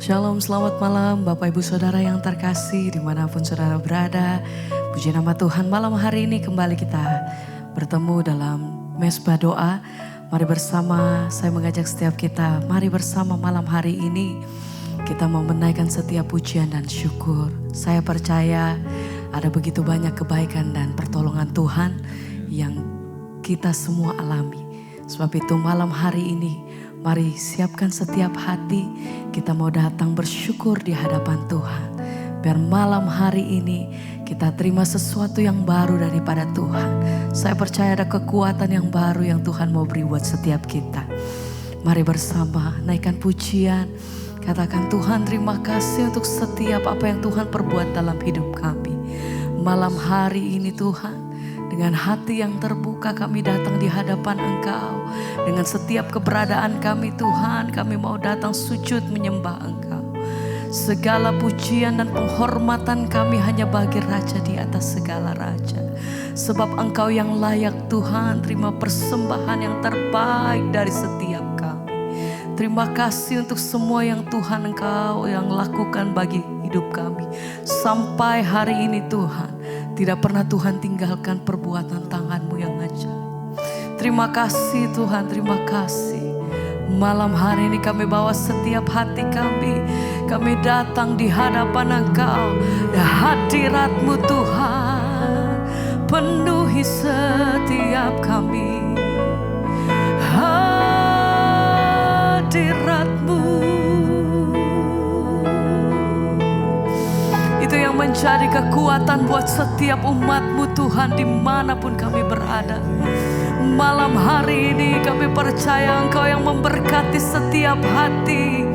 Shalom, selamat malam Bapak Ibu Saudara yang terkasih dimanapun saudara berada. Puji nama Tuhan, malam hari ini kembali kita bertemu dalam mesbah doa. Mari bersama, saya mengajak setiap kita, mari bersama malam hari ini kita mau menaikkan setiap pujian dan syukur. Saya percaya ada begitu banyak kebaikan dan pertolongan Tuhan yang kita semua alami. Sebab itu malam hari ini mari siapkan setiap hati, kita mau datang bersyukur di hadapan Tuhan. Biar malam hari ini kita terima sesuatu yang baru daripada Tuhan. Saya percaya ada kekuatan yang baru yang Tuhan mau beri buat setiap kita. Mari bersama naikkan pujian. Katakan, Tuhan terima kasih untuk setiap apa yang Tuhan perbuat dalam hidup kami. Malam hari ini Tuhan, dengan hati yang terbuka kami datang di hadapan Engkau. Dengan setiap keberadaan kami Tuhan, kami mau datang sujud menyembah Engkau. Segala pujian dan penghormatan kami hanya bagi Raja di atas segala Raja. Sebab Engkau yang layak Tuhan, terima persembahan yang terbaik dari setiap kami. Terima kasih untuk semua yang Tuhan Engkau yang lakukan bagi hidup kami. Sampai hari ini Tuhan, tidak pernah Tuhan tinggalkan perbuatan tangan-Mu yang ajaib. Terima kasih Tuhan, terima kasih. Malam hari ini kami bawa setiap hati kami. Kami datang di hadapan Engkau. Hadirat-Mu Tuhan, penuhi setiap kami. Hadirat-Mu itu yang menjadi kekuatan buat setiap umat-Mu Tuhan dimanapun kami berada. Malam hari ini kami percaya Engkau yang memberkati setiap hati.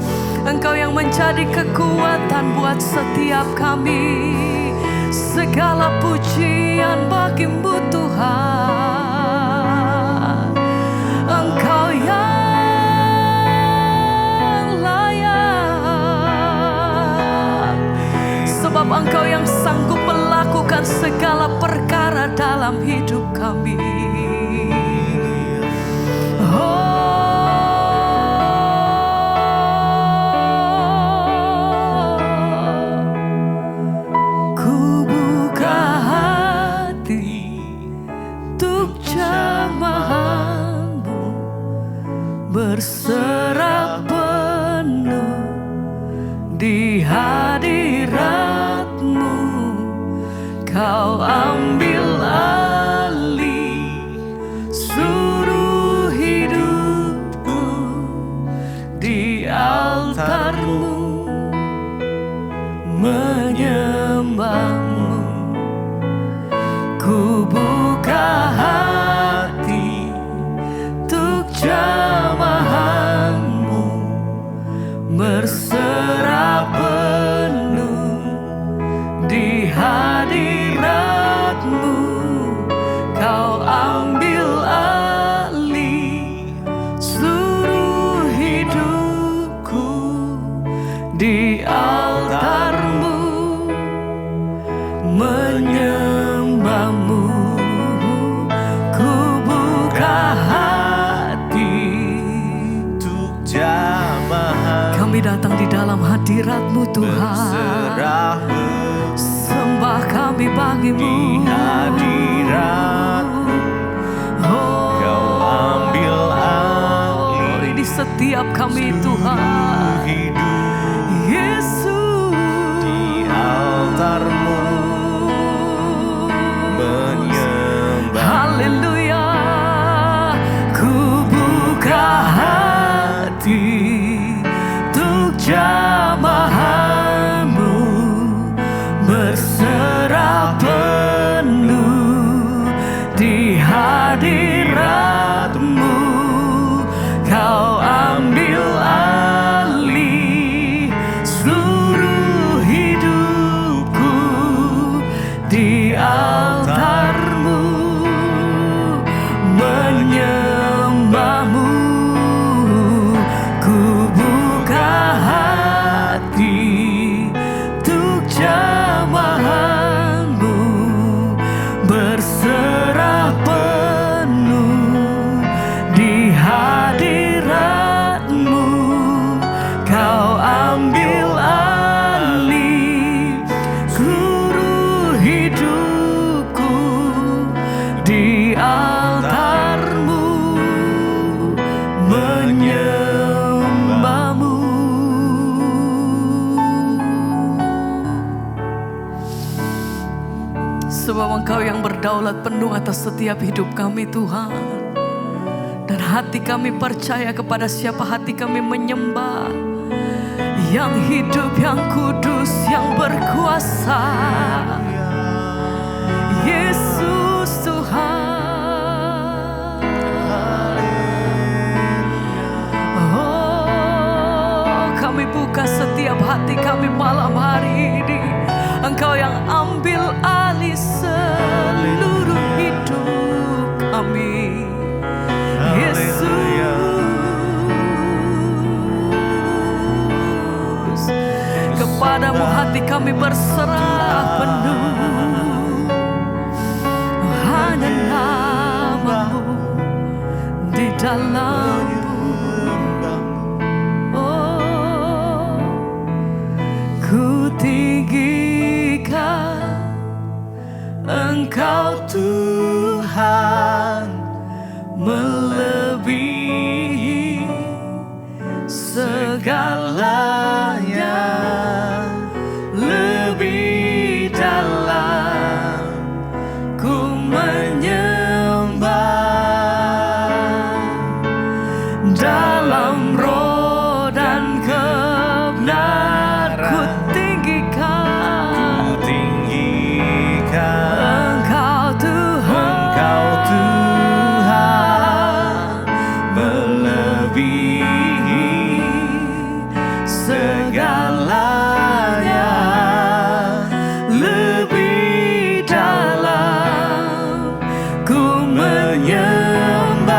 Engkau yang menjadi kekuatan buat setiap kami. Segala pujian bagi-Mu Tuhan. Engkau yang layak. Sebab Engkau yang sanggup melakukan segala perkara dalam hidup kami. Berserah penuh di hadirat-Mu, Kau ambil alih seluruh hidupku di altar-Mu, menyembah-Mu. Ku buka hati untuk jamahan-Mu, berserah penuh di hadirat-Mu, Kau ambil alih seluruh hidupku di altar-Mu, menyembah-Mu. Ku buka hati untuk jamahan. Kami datang di dalam hadirat-Mu Tuhan. Sembah kami bagi-Mu. Di hadirat-Mu, Kau ambil alih di setiap kami Tuhan. Yesus, di altar-Mu, menyembah. Haleluya. Ku buka hati untuk jamahan-Mu, berserah penuh di hadirat-Mu, Kau ambil alih seluruh hidupku di altar-Mu, menyembah-Mu. Ku buka hati untuk jamahan. Sebab Engkau yang berdaulat penuh atas setiap hidup kami Tuhan. Dan hati kami percaya kepada siapa hati kami menyembah. Yang hidup, yang kudus, yang berkuasa. Yesus Tuhan. Oh, kami buka setiap hati kami malam hari ini. Engkau yang ambil alih seluruh hidup kami. Yesus. Kepadamu hati kami berserah penuh. Hanya namamu di dalammu. Oh, ku tinggikan Engkau Tuhan, melebihi segalanya. Lebih dalam ku menyembah, dalam roh dan kebenaran ku tinggikan. Engkau Tuhan, melebihi segalanya. Lebih dalam ku menyembah,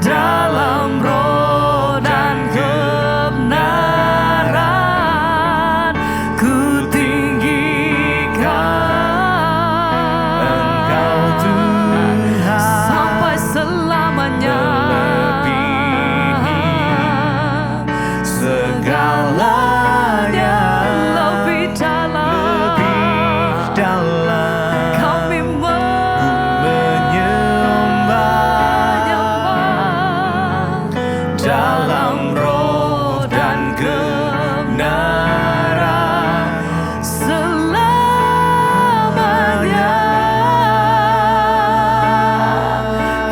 dalam roh dan kebenaran ku tinggikan. Engkau Tuhan sampai selamanya. Segalanya lebih dalam kami menyembah, dalam roh dan kebenaran selamanya.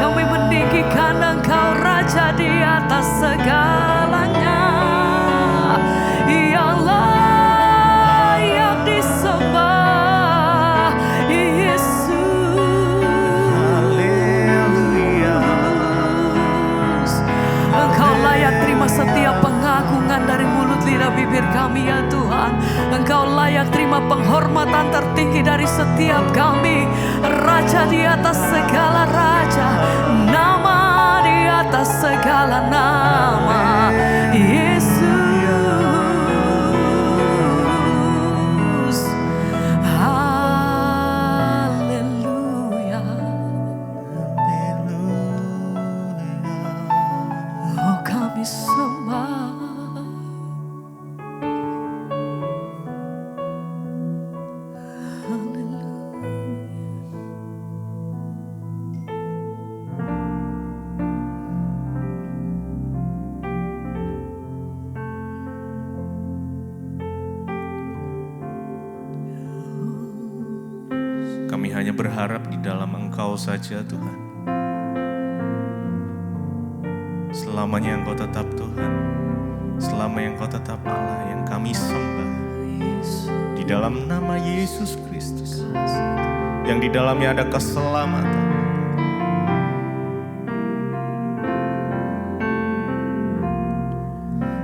Kami meninggikan Engkau Raja di atas segalanya, yang layak disembah. Yesus, Engkau layak terima setiap pengagungan dari mulut lidah bibir kami ya Tuhan. Engkau layak terima penghormatan tertinggi dari setiap kami. Raja di atas segala raja, nama di atas segala nama. Yesus, haleluya. Oh, kami sembah. Kami hanya berharap di dalam Engkau saja Tuhan. Selamanya Engkau tetap Tuhan. Selama Engkau tetap Allah yang kami sembah. Di dalam nama Yesus Kristus. Yang di dalamnya ada keselamatan.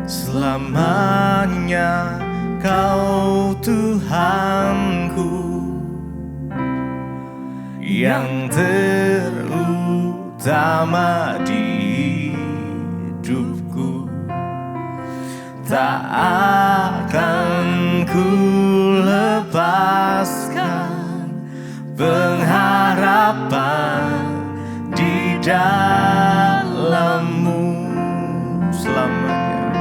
Selamanya Kau Tuhanku, yang terutama di hidupku. Tak akan ku lepaskan pengharapan di dalam-Mu selamanya.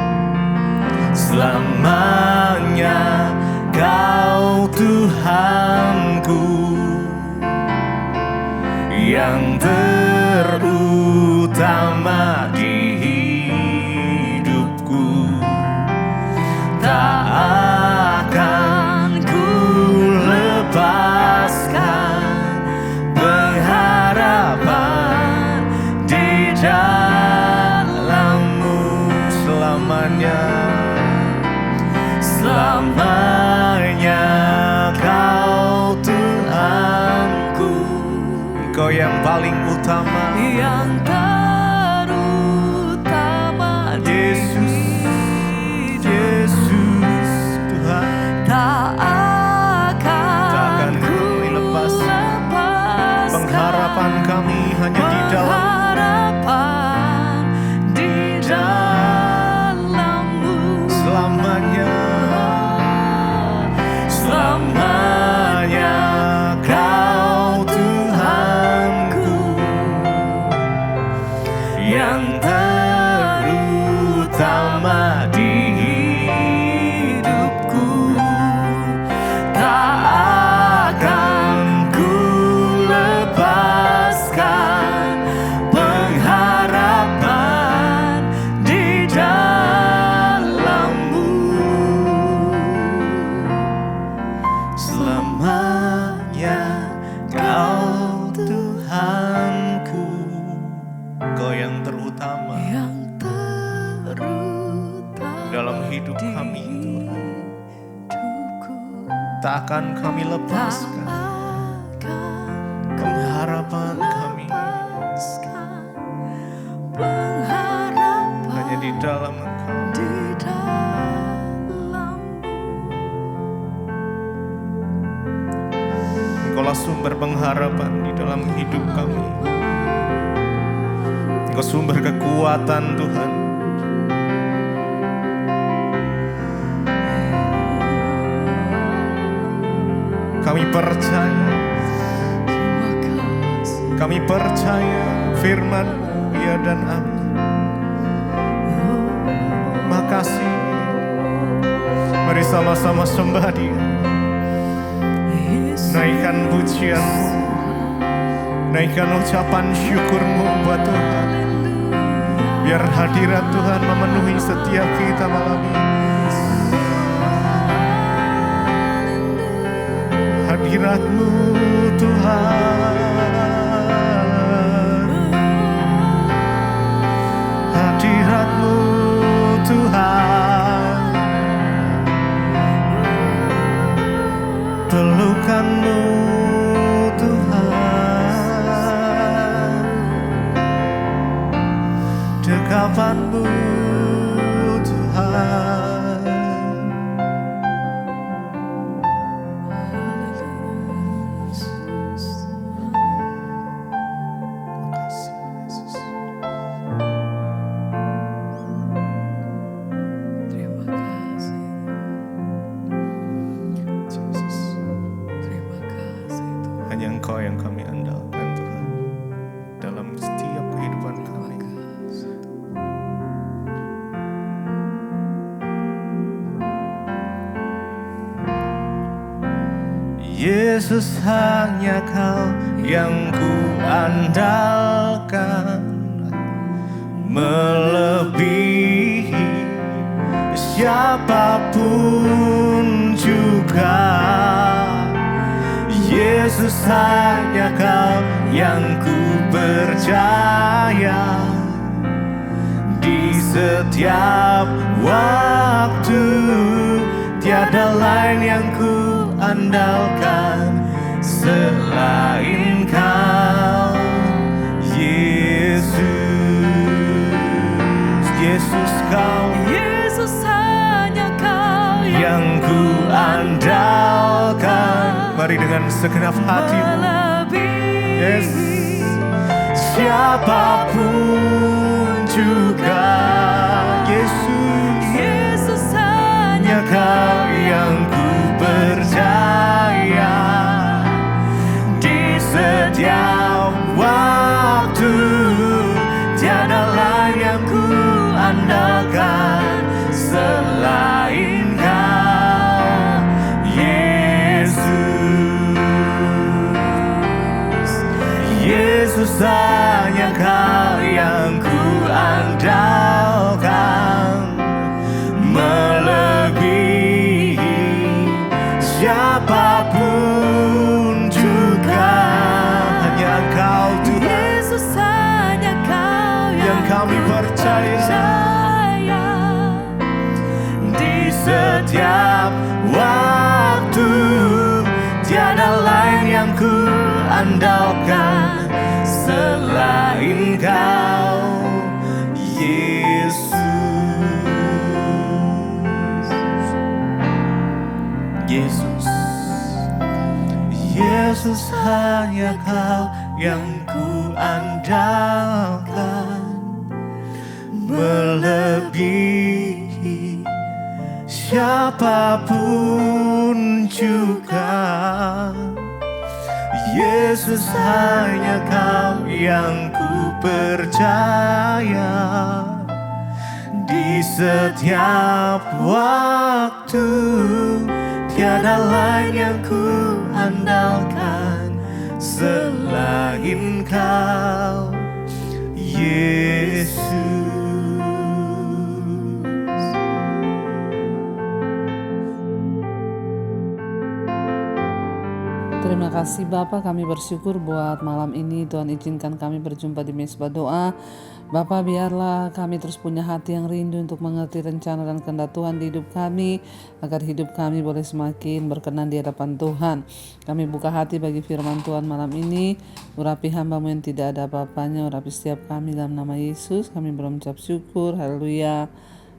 Selamanya Kau Tuhanku, yang terutama di hidupku. Tak akan ku Selamanya Kau Tuhanku, Engkau yang paling utama, yang terutama. Yesus, Yesus Tuhan. Tak akan kami lepaskan pengharapan kami hanya di dalam selamanya. Selamanya Kau Tuhanku, yang terutama di hidupku. Tak akan ku lepaskan pengharapan di dalam-Mu. Selamanya Kau Tuhanku, Kau yang terutama dalam hidup kami, Tuhan. Tak akan kami lepaskan pengharapan kami hanya di dalam Engkau. Engkaulah sumber pengharapan di dalam hidup kami. Engkau sumber kekuatan, Tuhan. Kami percaya firman-Mu ya dan amin. Makasih. Mari sama-sama sembah Dia. Naikkan pujian-Mu, naikkan ucapan syukur-Mu buat Tuhan. Biar hadirat Tuhan memenuhi setiap kita malam ini. Hadirat-Mu Tuhan, hadirat-Mu Tuhan, pelukan-Mu Tuhan, dekapan-Mu Tuhan. Hanya Engkau yang kami andalkan, Tuhan, dalam setiap kehidupan kami. Yesus, hanya Kau yang ku andalkan, melebihi siapapun juga. Yesus, hanya Kau yang ku percaya, di setiap waktu tiada lain yang ku andalkan selain Kau, Yesus. Yesus, Kau, Yesus, hanya Kau yang ku andalkan. Mari dengan segenap hatimu. Yes. Siapapun juga, Yesus. Yesus, hanya Kau yang ku percaya, di setiap waktu tiada lain yang ku andalkan selain Kau, Yesus. Yesus, hanya Kau yang ku andalkan. waktu. Tiada lain yang ku andalkan selain Kau, Yesus. Yesus, Yesus, hanya Kau yang ku andalkan, melebihi siapapun juga. Yesus, hanya Kau yang ku percaya di setiap waktu. Tiada lain yang ku andalkan selain Kau, Yesus. Terima kasih Bapak, kami bersyukur buat malam ini Tuhan izinkan kami berjumpa di Mezbah Doa. Bapak, biarlah kami terus punya hati yang rindu untuk mengerti rencana dan kehendak Tuhan di hidup kami, agar hidup kami boleh semakin berkenan di hadapan Tuhan. Kami buka hati bagi firman Tuhan malam ini. Urapi hamba-Mu yang tidak ada apa-apanya, urapi setiap kami dalam nama Yesus. Kami berucap syukur, haleluya,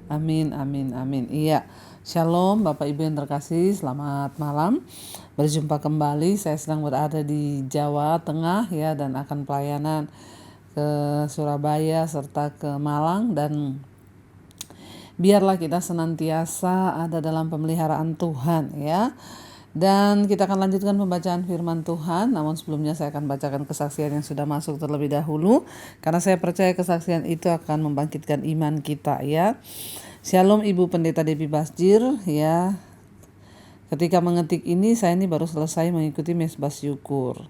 amin, amin, amin. Iya, shalom Bapak Ibu yang terkasih, selamat malam. Berjumpa kembali, saya sedang berada di Jawa Tengah ya, dan akan pelayanan ke Surabaya serta ke Malang, dan biarlah kita senantiasa ada dalam pemeliharaan Tuhan ya. Dan kita akan lanjutkan pembacaan firman Tuhan, namun sebelumnya saya akan bacakan kesaksian yang sudah masuk terlebih dahulu, karena saya percaya kesaksian itu akan membangkitkan iman kita ya. Shalom Ibu Pendeta Debbie Basjir ya. Ketika mengetik ini, saya ini baru selesai mengikuti Mezbah Syukur.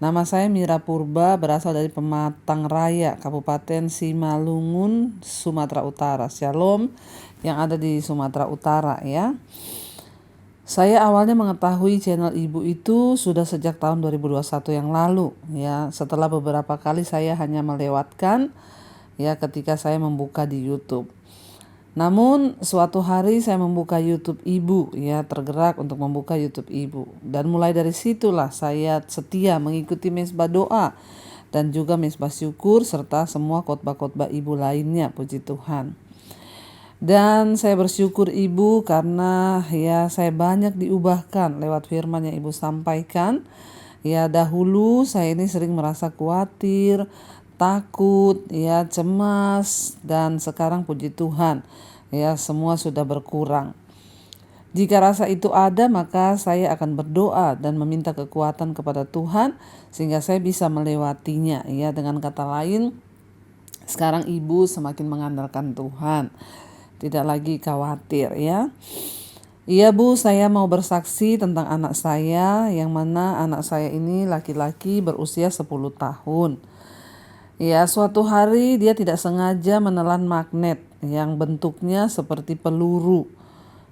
Nama saya Mira Purba, berasal dari Pematang Raya, Kabupaten Simalungun, Sumatera Utara. Shalom yang ada di Sumatera Utara ya. Saya awalnya mengetahui channel Ibu itu sudah sejak tahun 2021 yang lalu ya. Setelah beberapa kali saya hanya melewatkan ya ketika saya membuka di YouTube. Namun suatu hari saya membuka YouTube Ibu ya, tergerak untuk membuka YouTube Ibu, dan mulai dari situlah saya setia mengikuti Mezbah Doa dan juga Mezbah Syukur serta semua khotbah-khotbah Ibu lainnya, puji Tuhan. Dan saya bersyukur Ibu karena ya saya banyak diubahkan lewat firman yang Ibu sampaikan. Ya, dahulu saya ini sering merasa khawatir, takut, ya cemas, dan sekarang puji Tuhan ya semua sudah berkurang. Jika rasa itu ada, maka saya akan berdoa dan meminta kekuatan kepada Tuhan sehingga saya bisa melewatinya ya. Dengan kata lain, sekarang Ibu semakin mengandalkan Tuhan, tidak lagi khawatir ya. Iya Bu, saya mau bersaksi tentang anak saya, yang mana anak saya ini laki-laki berusia 10 tahun. Ya, suatu hari dia tidak sengaja menelan magnet yang bentuknya seperti peluru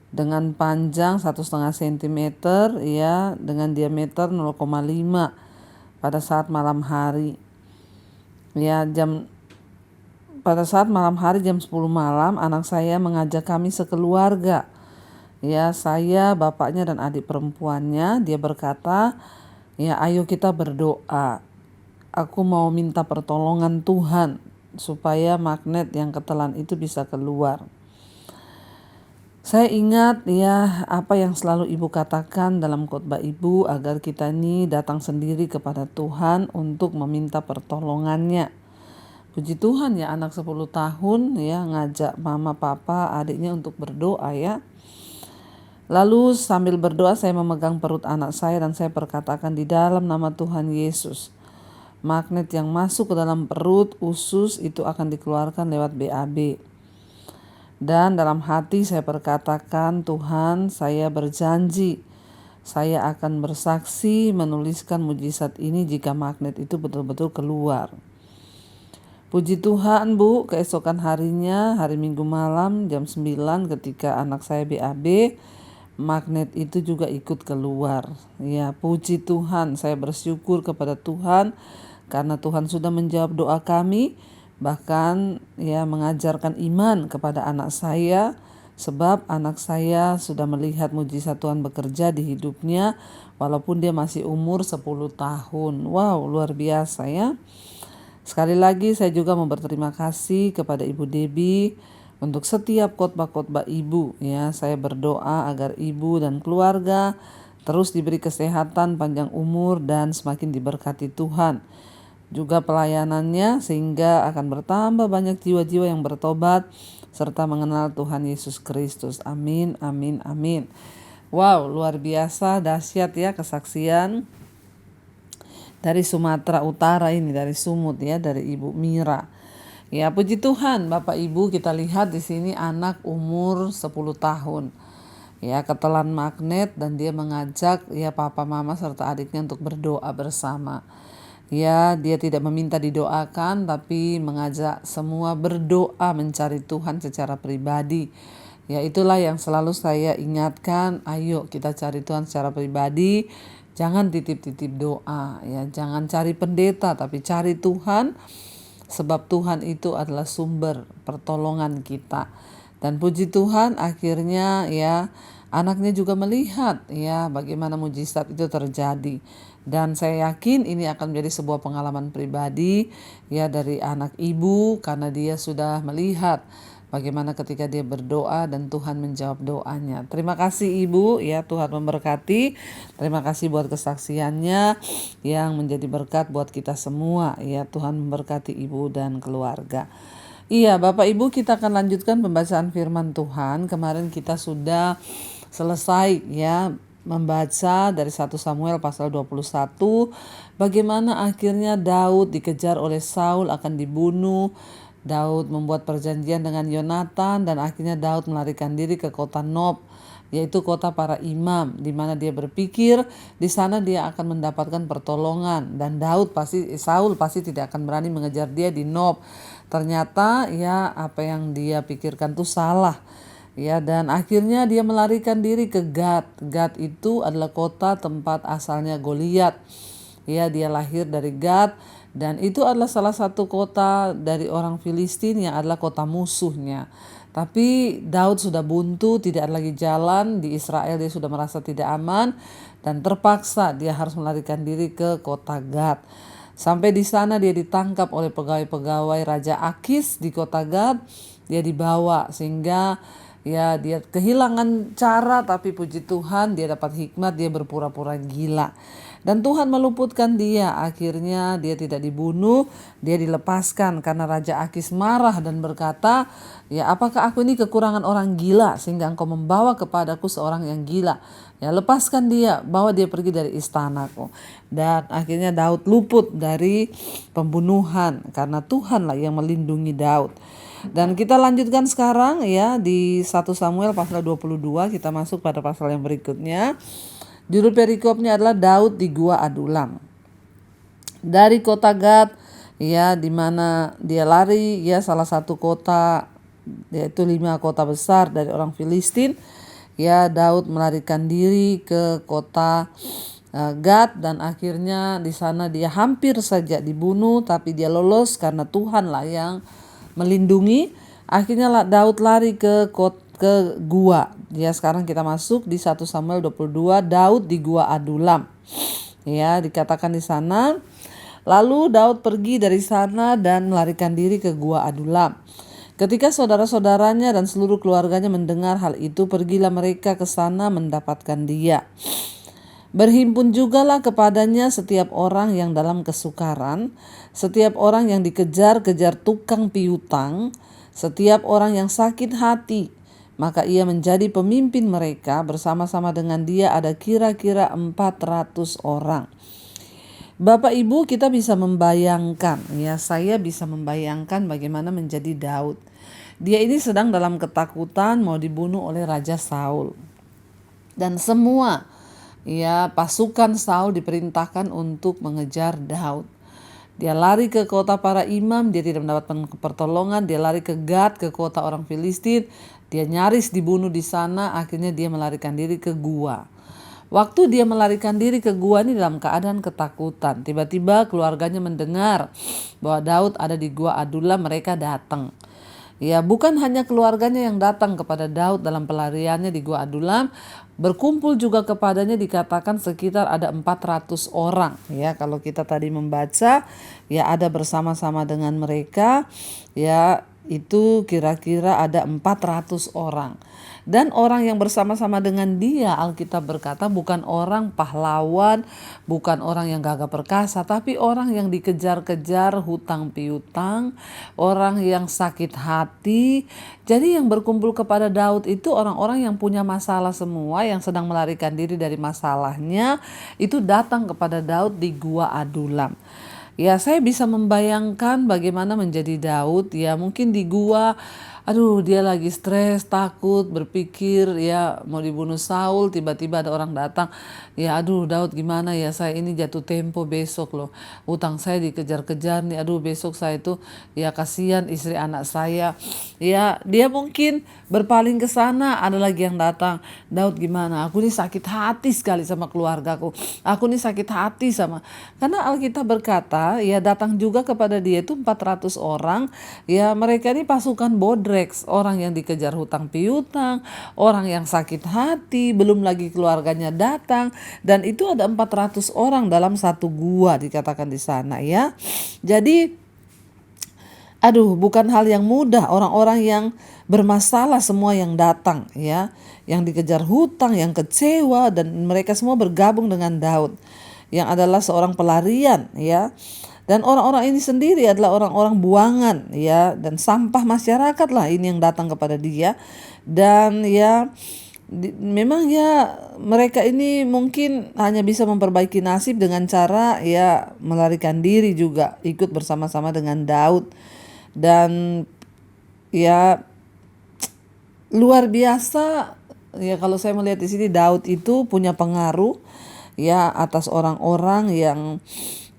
dengan panjang 1,5 cm ya, dengan diameter 0,5 pada saat malam hari. Ya, pada saat malam hari jam 10 malam anak saya mengajak kami sekeluarga. Ya, saya, bapaknya dan adik perempuannya. Dia berkata, ya ayo kita berdoa. Aku mau minta pertolongan Tuhan supaya magnet yang ketelan itu bisa keluar. Saya ingat ya apa yang selalu Ibu katakan dalam khotbah Ibu, agar kita ini datang sendiri kepada Tuhan untuk meminta pertolongannya. Puji Tuhan ya, anak 10 tahun ya ngajak mama, papa, adiknya untuk berdoa ya. Lalu sambil berdoa saya memegang perut anak saya dan saya perkatakan di dalam nama Tuhan Yesus, magnet yang masuk ke dalam perut usus itu akan dikeluarkan lewat BAB. Dan dalam hati saya perkatakan, Tuhan, saya berjanji saya akan bersaksi menuliskan mujizat ini jika magnet itu betul-betul keluar. Puji Tuhan Bu, keesokan harinya, hari Minggu malam jam 9 ketika anak saya BAB, magnet itu juga ikut keluar. Ya, puji Tuhan, saya bersyukur kepada Tuhan karena Tuhan sudah menjawab doa kami, bahkan ya mengajarkan iman kepada anak saya Sebab anak saya sudah melihat mujizat Tuhan bekerja di hidupnya walaupun dia masih umur 10 tahun. Wow, luar biasa ya. Sekali lagi saya juga mau berterima kasih kepada Ibu Debbie untuk setiap khotbah-khotbah Ibu ya. Saya berdoa agar Ibu dan keluarga terus diberi kesehatan, panjang umur, dan semakin diberkati Tuhan. Juga pelayanannya sehingga akan bertambah banyak jiwa-jiwa yang bertobat serta mengenal Tuhan Yesus Kristus. Amin, amin, amin. Wow, luar biasa, dahsyat ya kesaksian dari Sumatera Utara ini, dari Sumut ya, dari Ibu Mira. Ya, puji Tuhan, Bapak Ibu, kita lihat di sini anak umur 10 tahun. Ya, ketelan magnet dan dia mengajak ya papa mama serta adiknya untuk berdoa bersama. Ya, dia tidak meminta didoakan tapi mengajak semua berdoa mencari Tuhan secara pribadi. Ya, itulah yang selalu saya ingatkan, ayo kita cari Tuhan secara pribadi. Jangan titip-titip doa ya, jangan cari pendeta tapi cari Tuhan. Sebab Tuhan itu adalah sumber pertolongan kita. Dan puji Tuhan akhirnya ya anaknya juga melihat ya bagaimana mujizat itu terjadi. Dan saya yakin ini akan menjadi sebuah pengalaman pribadi ya dari anak ibu karena dia sudah melihat bagaimana ketika dia berdoa dan Tuhan menjawab doanya. Terima kasih Ibu ya, Tuhan memberkati. Terima kasih buat kesaksiannya yang menjadi berkat buat kita semua ya. Tuhan memberkati Ibu dan keluarga. Iya Bapak Ibu, kita akan lanjutkan pembacaan firman Tuhan. Kemarin kita sudah selesai ya membaca dari 1 Samuel pasal 21. Bagaimana akhirnya Daud dikejar oleh Saul akan dibunuh. Daud membuat perjanjian dengan Yonatan dan akhirnya Daud melarikan diri ke kota Nob, yaitu kota para imam, di mana dia berpikir di sana dia akan mendapatkan pertolongan dan Saul pasti tidak akan berani mengejar dia di Nob. Ternyata ya apa yang dia pikirkan tuh salah. Ya, dan akhirnya dia melarikan diri ke Gad. Gad itu adalah kota tempat asalnya Goliat. Ya, dia lahir dari Gad dan itu adalah salah satu kota dari orang Filistin yang adalah kota musuhnya. Tapi Daud sudah buntu, tidak ada lagi jalan di Israel, dia sudah merasa tidak aman dan terpaksa dia harus melarikan diri ke kota Gad. Sampai di sana dia ditangkap oleh pegawai-pegawai Raja Akis di kota Gad. Dia dibawa sehingga ya dia kehilangan cara, tapi puji Tuhan dia dapat hikmat, dia berpura-pura gila. Dan Tuhan meluputkan dia, akhirnya dia tidak dibunuh, dia dilepaskan karena Raja Akis marah dan berkata, ya apakah aku ini kekurangan orang gila sehingga engkau membawa kepadaku seorang yang gila? Ya lepaskan dia, bawa dia pergi dari istanaku. Dan akhirnya Daud luput dari pembunuhan karena Tuhanlah yang melindungi Daud. Dan kita lanjutkan sekarang ya di 1 Samuel pasal 22, kita masuk pada pasal yang berikutnya. Judul perikopnya adalah Daud di Gua Adulam. Dari kota Gad ya di mana dia lari ya salah satu kota, yaitu 5 kota besar dari orang Filistin. Ya Daud melarikan diri ke kota Gad dan akhirnya di sana dia hampir saja dibunuh, tapi dia lolos karena Tuhanlah yang melindungi. Akhirnya Daud lari ke gua. Ya sekarang kita masuk di 1 Samuel 22, Daud di Gua Adulam. Ya dikatakan di sana, lalu Daud pergi dari sana dan melarikan diri ke Gua Adulam. Ketika saudara-saudaranya dan seluruh keluarganya mendengar hal itu, pergilah mereka ke sana mendapatkan dia. Berhimpun jugalah kepadanya setiap orang yang dalam kesukaran, setiap orang yang dikejar-kejar tukang piutang, setiap orang yang sakit hati. Maka ia menjadi pemimpin mereka, bersama-sama dengan dia ada kira-kira 400 orang. Bapak Ibu, kita bisa membayangkan, ya saya bisa membayangkan bagaimana menjadi Daud. Dia ini sedang dalam ketakutan mau dibunuh oleh Raja Saul. Dan semua ya pasukan Saul diperintahkan untuk mengejar Daud. Dia lari ke kota para imam, dia tidak mendapatkan pertolongan. Dia lari ke Gad, ke kota orang Filistin. Dia nyaris dibunuh di sana, akhirnya dia melarikan diri ke gua. Waktu dia melarikan diri ke gua ini dalam keadaan ketakutan. Tiba-tiba keluarganya mendengar bahwa Daud ada di Gua Adulam, mereka datang. Ya, bukan hanya keluarganya yang datang kepada Daud dalam pelariannya di Gua Adulam, berkumpul juga kepadanya dikatakan sekitar ada 400 orang. Ya, kalau kita tadi membaca, ya ada bersama-sama dengan mereka, ya itu kira-kira ada 400 orang. Dan orang yang bersama-sama dengan dia, Alkitab berkata, bukan orang pahlawan, bukan orang yang gagah perkasa, tapi orang yang dikejar-kejar hutang piutang, orang yang sakit hati. Jadi yang berkumpul kepada Daud itu orang-orang yang punya masalah semua, yang sedang melarikan diri dari masalahnya, itu datang kepada Daud di Gua Adulam. Ya, saya bisa membayangkan bagaimana menjadi Daud, ya mungkin di gua, aduh dia lagi stres, takut, berpikir ya mau dibunuh Saul, tiba-tiba ada orang datang, ya aduh Daud gimana ya, saya ini jatuh tempo besok loh, utang saya dikejar-kejar nih, aduh besok saya itu ya kasihan istri anak saya. Ya dia mungkin berpaling ke sana, ada lagi yang datang, Daud gimana, aku ini sakit hati sekali sama keluargaku, aku ini sakit hati sama, karena Alkitab berkata ya datang juga kepada dia itu 400 orang, ya mereka ini pasukan bodreks, orang yang dikejar hutang piutang, orang yang sakit hati, belum lagi keluarganya datang, dan itu ada 400 orang dalam satu gua dikatakan di sana ya. Jadi aduh, bukan hal yang mudah, orang-orang yang bermasalah semua yang datang ya, yang dikejar hutang, yang kecewa, dan mereka semua bergabung dengan Daud yang adalah seorang pelarian ya. Dan orang-orang ini sendiri adalah orang-orang buangan ya, dan sampah masyarakat lah ini yang datang kepada dia. Dan ya memang ya mereka ini mungkin hanya bisa memperbaiki nasib dengan cara ya melarikan diri juga, ikut bersama-sama dengan Daud. Dan ya luar biasa ya, kalau saya melihat di sini Daud itu punya pengaruh ya atas orang-orang yang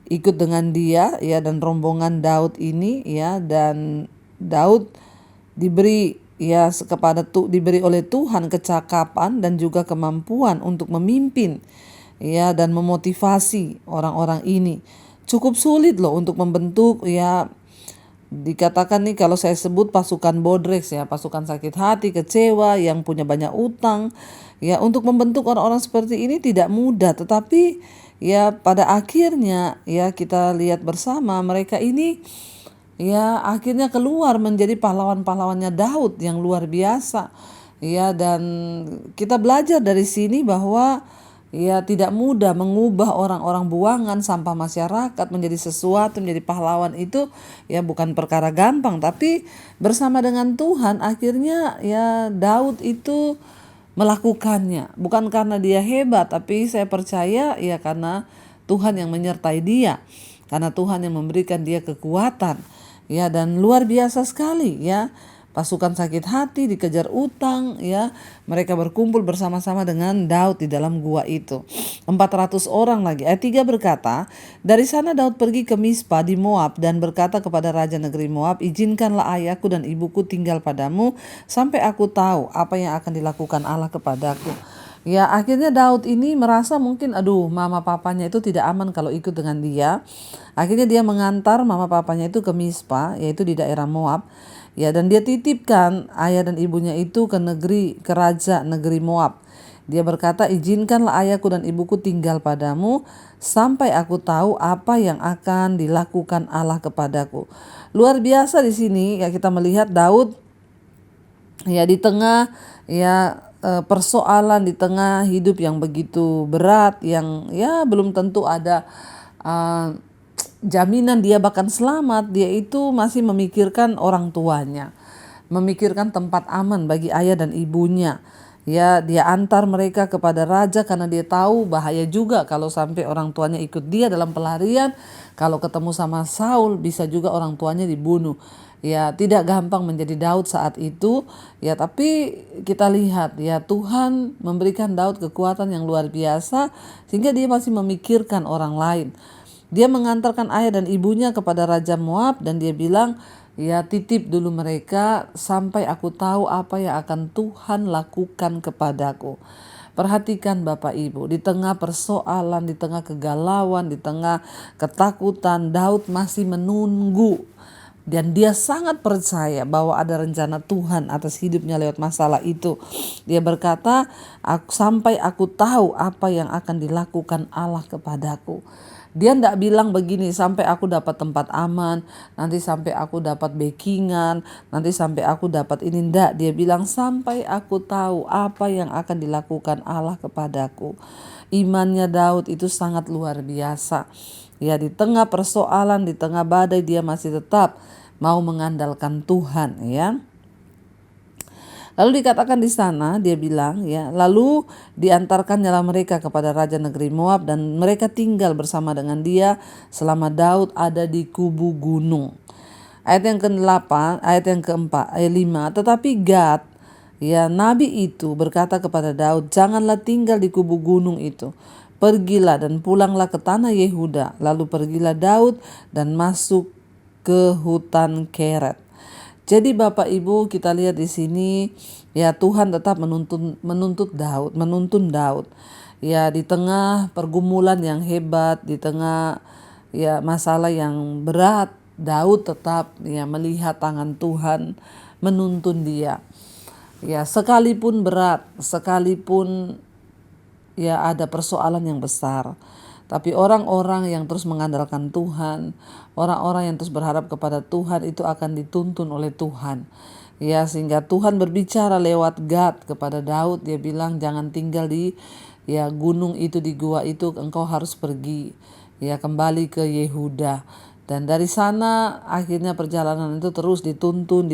ikut dengan dia ya, dan rombongan Daud ini ya. Dan Daud diberi ya diberi oleh Tuhan kecakapan dan juga kemampuan untuk memimpin ya, dan memotivasi orang-orang ini. Cukup sulit loh untuk membentuk ya, dikatakan nih kalau saya sebut pasukan bodreks ya, pasukan sakit hati, kecewa, yang punya banyak utang ya. Untuk membentuk orang-orang seperti ini tidak mudah, tetapi ya pada akhirnya ya kita lihat bersama mereka ini ya akhirnya keluar menjadi pahlawan-pahlawannya Daud yang luar biasa ya. Dan kita belajar dari sini bahwa ya tidak mudah mengubah orang-orang buangan, sampah masyarakat menjadi sesuatu, menjadi pahlawan, itu ya bukan perkara gampang. Tapi bersama dengan Tuhan akhirnya ya Daud itu melakukannya. Bukan karena dia hebat, tapi saya percaya ya karena Tuhan yang menyertai dia, karena Tuhan yang memberikan dia kekuatan ya. Dan luar biasa sekali ya, pasukan sakit hati dikejar utang ya, mereka berkumpul bersama-sama dengan Daud di dalam gua itu. 400 orang lagi. Ayat 3 berkata, dari sana Daud pergi ke Mispa di Moab dan berkata kepada raja negeri Moab, izinkanlah ayahku dan ibuku tinggal padamu sampai aku tahu apa yang akan dilakukan Allah kepadaku. Ya akhirnya Daud ini merasa mungkin aduh mama papanya itu tidak aman kalau ikut dengan dia. Akhirnya dia mengantar mama papanya itu ke Mispa, yaitu di daerah Moab. Ya, dan dia titipkan ayah dan ibunya itu ke raja negeri Moab. Dia berkata, izinkanlah ayahku dan ibuku tinggal padamu sampai aku tahu apa yang akan dilakukan Allah kepadaku. Luar biasa di sini ya, kita melihat Daud ya di tengah ya persoalan, di tengah hidup yang begitu berat, yang ya belum tentu ada jaminan dia bahkan selamat, dia itu masih memikirkan orang tuanya, memikirkan tempat aman bagi ayah dan ibunya. Ya, dia antar mereka kepada raja karena dia tahu bahaya juga kalau sampai orang tuanya ikut dia dalam pelarian. Kalau ketemu sama Saul bisa juga orang tuanya dibunuh. Ya, tidak gampang menjadi Daud saat itu. Ya, tapi kita lihat ya Tuhan memberikan Daud kekuatan yang luar biasa sehingga dia masih memikirkan orang lain. Dia mengantarkan ayah dan ibunya kepada Raja Moab dan dia bilang, ya titip dulu mereka sampai aku tahu apa yang akan Tuhan lakukan kepadaku. Perhatikan Bapak Ibu, di tengah persoalan, di tengah kegalauan, di tengah ketakutan, Daud masih menunggu. Dan dia sangat percaya bahwa ada rencana Tuhan atas hidupnya lewat masalah itu. Dia berkata, sampai aku tahu apa yang akan dilakukan Allah kepadaku. Dia tidak bilang begini, sampai aku dapat tempat aman, nanti sampai aku dapat backingan, nanti sampai aku dapat ini. Tidak, dia bilang sampai aku tahu apa yang akan dilakukan Allah kepadaku. Imannya Daud itu sangat luar biasa. Ya, di tengah persoalan, di tengah badai, dia masih tetap mau mengandalkan Tuhan, ya. Lalu dikatakan di sana, dia bilang, ya, lalu diantarkannya mereka kepada raja negeri Moab, dan mereka tinggal bersama dengan dia selama Daud ada di kubu gunung. Ayat yang ke-8, ayat yang ke-4, ayat 5. Tetapi Gad, ya, nabi itu berkata kepada Daud, janganlah tinggal di kubu gunung itu. Pergilah dan pulanglah ke tanah Yehuda. Lalu pergilah Daud dan masuk ke hutan Keret. Jadi Bapak Ibu, kita lihat di sini, ya, Tuhan tetap menuntun Daud. Ya, di tengah pergumulan yang hebat, di tengah, ya, masalah yang berat, Daud tetap, ya, melihat tangan Tuhan menuntun dia. Ya, sekalipun berat, sekalipun, ya, ada persoalan yang besar, tapi orang-orang yang terus mengandalkan Tuhan, orang-orang yang terus berharap kepada Tuhan itu akan dituntun oleh Tuhan. Ya, sehingga Tuhan berbicara lewat Gad kepada Daud. Dia bilang, jangan tinggal di, ya, gunung itu, di gua itu, engkau harus pergi, ya, kembali ke Yehuda. Dan dari sana akhirnya perjalanan itu terus dituntun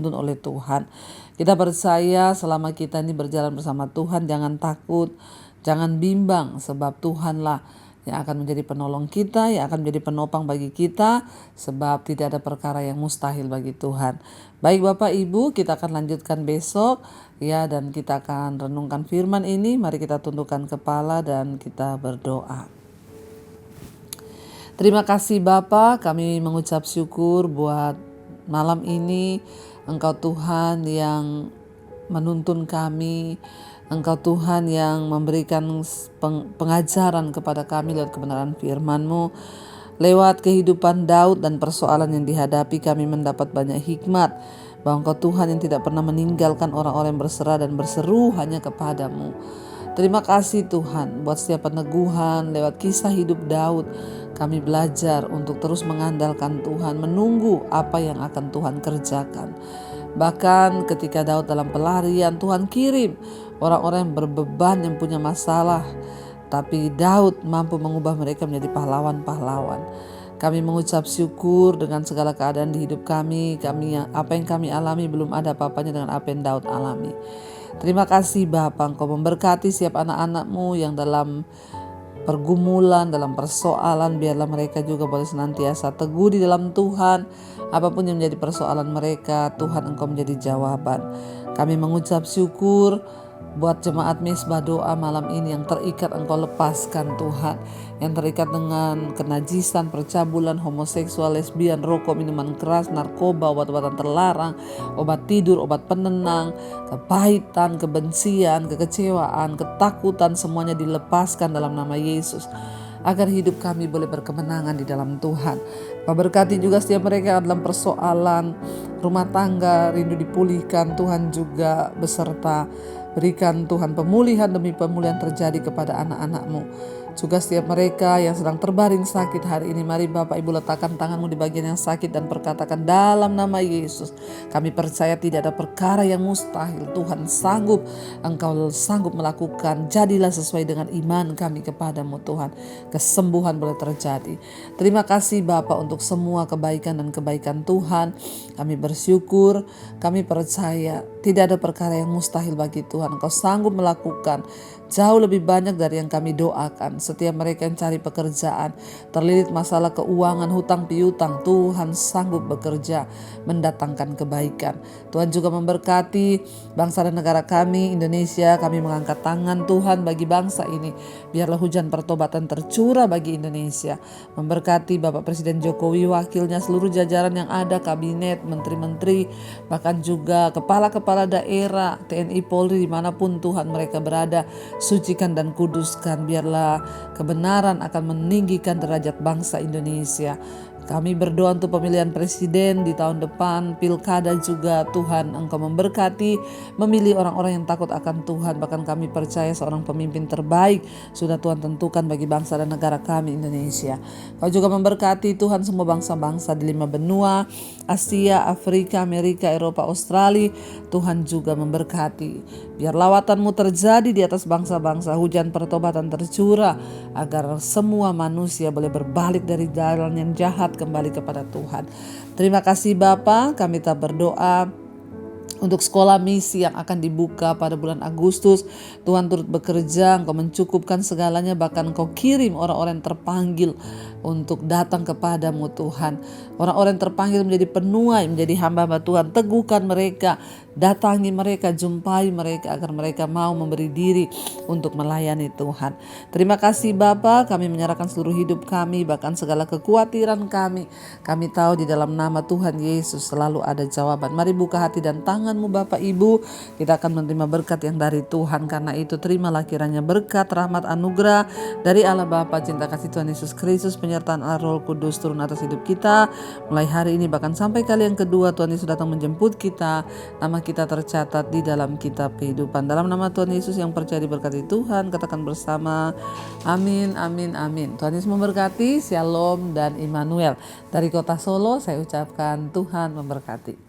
oleh Tuhan. Kita percaya selama kita ini berjalan bersama Tuhan, jangan takut, jangan bimbang, sebab Tuhanlah yang akan menjadi penolong kita, yang akan menjadi penopang bagi kita, sebab tidak ada perkara yang mustahil bagi Tuhan. Baik Bapak Ibu, kita akan lanjutkan besok, ya, dan kita akan renungkan firman ini. Mari kita tundukkan kepala dan kita berdoa. Terima kasih Bapa, kami mengucap syukur buat malam ini. Engkau Tuhan yang menuntun kami, Engkau Tuhan yang memberikan pengajaran kepada kami lewat kebenaran firman-Mu. Lewat kehidupan Daud dan persoalan yang dihadapi, kami mendapat banyak hikmat bahwa Engkau Tuhan yang tidak pernah meninggalkan orang-orang yang berserah dan berseru hanya kepadamu. Terima kasih Tuhan buat setiap peneguhan lewat kisah hidup Daud. Kami belajar untuk terus mengandalkan Tuhan, menunggu apa yang akan Tuhan kerjakan. Bahkan ketika Daud dalam pelarian, Tuhan kirim orang-orang yang berbeban, yang punya masalah, tapi Daud mampu mengubah mereka menjadi pahlawan-pahlawan. Kami mengucap syukur dengan segala keadaan di hidup kami. Apa yang kami alami belum ada apa-apanya dengan apa yang Daud alami. Terima kasih Bapa, Engkau memberkati setiap anak-anak-Mu yang dalam pergumulan, dalam persoalan. Biarlah mereka juga boleh senantiasa teguh di dalam Tuhan. Apapun yang menjadi persoalan mereka, Tuhan Engkau menjadi jawaban. Kami mengucap syukur buat jemaat Mesbah Doa malam ini yang terikat, Engkau lepaskan Tuhan. Yang terikat dengan kenajisan, percabulan, homoseksual, lesbian, rokok, minuman keras, narkoba, obat-obatan terlarang, obat tidur, obat penenang, kepahitan, kebencian, kekecewaan, ketakutan, semuanya dilepaskan dalam nama Yesus. Agar hidup kami boleh berkemenangan di dalam Tuhan. Kau berkati juga setiap mereka dalam persoalan rumah tangga, rindu dipulihkan, Tuhan juga beserta. Berikan Tuhan pemulihan demi pemulihan terjadi kepada anak-anak-Mu. Juga setiap mereka yang sedang terbaring sakit hari ini, mari Bapak Ibu letakkan tangan-Mu di bagian yang sakit dan perkatakan dalam nama Yesus, kami percaya tidak ada perkara yang mustahil. Tuhan sanggup, Engkau sanggup melakukan. Jadilah sesuai dengan iman kami kepadamu Tuhan. Kesembuhan boleh terjadi. Terima kasih Bapak untuk semua kebaikan dan kebaikan Tuhan. Kami bersyukur, kami percaya tidak ada perkara yang mustahil bagi Tuhan. Engkau sanggup melakukan jauh lebih banyak dari yang kami doakan. Setiap mereka yang cari pekerjaan, terlilit masalah keuangan, hutang piutang, Tuhan sanggup bekerja mendatangkan kebaikan. Tuhan juga memberkati bangsa dan negara kami, Indonesia. Kami mengangkat tangan Tuhan bagi bangsa ini. Biarlah hujan pertobatan tercurah bagi Indonesia. Memberkati Bapak Presiden Jokowi, wakilnya, seluruh jajaran yang ada, kabinet, menteri-menteri, bahkan juga kepala-kepala daerah, TNI, Polri, dimanapun Tuhan mereka berada. Sucikan dan kuduskan, biarlah kebenaran akan meninggikan derajat bangsa Indonesia. Kami berdoa untuk pemilihan presiden di tahun depan, pilkada juga Tuhan Engkau memberkati, memilih orang-orang yang takut akan Tuhan. Bahkan kami percaya seorang pemimpin terbaik sudah Tuhan tentukan bagi bangsa dan negara kami Indonesia. Kau juga memberkati Tuhan semua bangsa-bangsa di 5 benua, Asia, Afrika, Amerika, Eropa, Australia. Tuhan juga memberkati. Biar lawatanmu terjadi di atas bangsa-bangsa, hujan pertobatan tercurah, agar semua manusia boleh berbalik dari jalan yang jahat kembali kepada Tuhan. Terima kasih Bapa, kami tak berdoa untuk sekolah misi yang akan dibuka pada bulan Agustus. Tuhan turut bekerja, Engkau mencukupkan segalanya, bahkan Engkau kirim orang-orang yang terpanggil untuk datang kepadamu Tuhan. Orang-orang yang terpanggil menjadi penuai, menjadi hamba-hamba Tuhan. Teguhkan mereka, datangi mereka, jumpai mereka agar mereka mau memberi diri untuk melayani Tuhan. Terima kasih Bapa, kami menyerahkan seluruh hidup kami, bahkan segala kekhawatiran kami. Kami tahu di dalam nama Tuhan Yesus selalu ada jawaban. Mari buka hati dan tanganmu Bapak Ibu, kita akan menerima berkat yang dari Tuhan. Karena itu terimalah kiranya berkat, rahmat, anugerah dari Allah Bapa, cinta kasih Tuhan Yesus Kristus, penyertaan Allah Roh Kudus turun atas hidup kita mulai hari ini bahkan sampai kali yang kedua Tuhan Yesus datang menjemput kita. Nama kita tercatat di dalam kitab kehidupan. Dalam nama Tuhan Yesus yang percaya diberkati Tuhan, katakan bersama amin, amin, amin. Tuhan Yesus memberkati. Shalom dan Immanuel. Dari kota Solo saya ucapkan Tuhan memberkati.